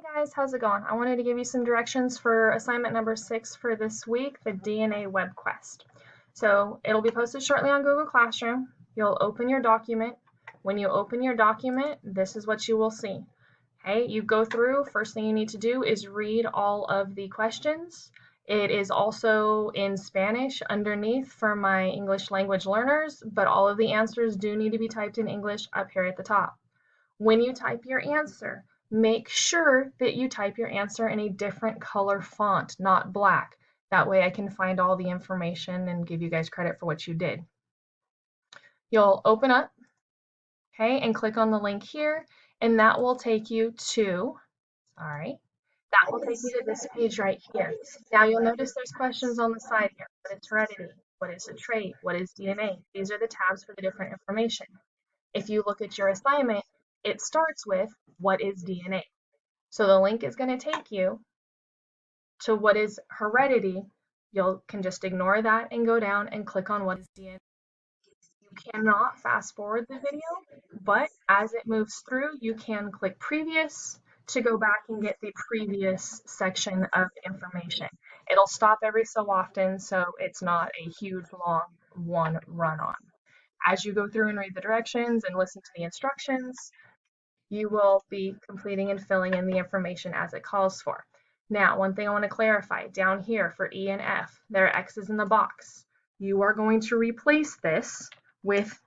Hey guys, how's it going? I wanted to give you some directions for assignment number 6 for this week, the DNA web quest. So it'll be posted shortly on Google Classroom. You'll open your document. When you open your document, this is what you will see. Okay, you go through, first thing you need to do is read all of the questions. It is also in Spanish underneath for my English language learners, but all of the answers do need to be typed in English up here at the top. When you type your answer, make sure that you type your answer in a different color font, not black. That way I can find all the information and give you guys credit for what you did. You'll open up, okay, and click on the link here, and that will take you to, that will take you to this page right here. Now you'll notice there's questions on the side here. What is heredity? What is a trait? What is DNA? These are the tabs for the different information. If you look at your assignment, it starts with what is DNA. So the link is going to take you to what is heredity. You can just ignore that and go down and click on what is DNA. You cannot fast forward the video, but as it moves through, you can click previous to go back and get the previous section of information. It'll stop every so often, so it's not a huge long one run on. As you go through and read the directions and listen to the instructions, you will be completing and filling in the information as it calls for. Now, one thing I want to clarify, down here for E and F, there are X's in the box. You are going to replace this with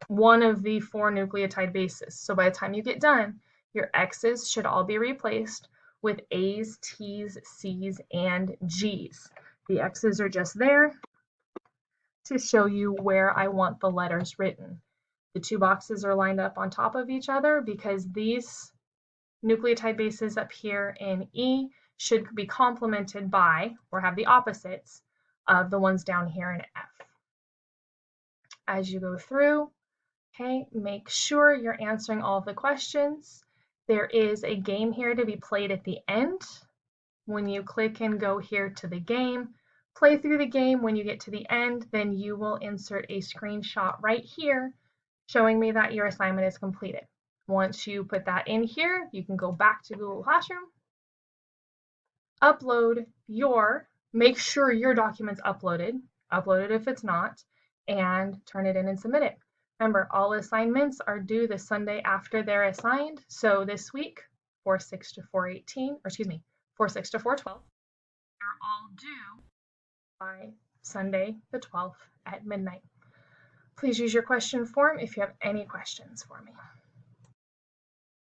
one of the 4 nucleotide bases. So by the time you get done, your X's should all be replaced with A's, T's, C's, and G's. The X's are just there to show you where I want the letters written. The 2 boxes are lined up on top of each other because these nucleotide bases up here in E should be complemented by, or have the opposites, of the ones down here in F. As you go through, okay, make sure you're answering all of the questions. There is a game here to be played at the end. When you click and go here to the game, play through the game. When you get to the end, then you will insert a screenshot right here showing me that your assignment is completed. Once you put that in here, you can go back to Google Classroom, make sure your document's upload it if it's not, and turn it in and submit it. Remember, all assignments are due the Sunday after they're assigned. So this week, 4/6 to 4/18, or excuse me, 4/6 to 4/12, they're all due by Sunday the 12th at midnight. Please use your question form if you have any questions for me.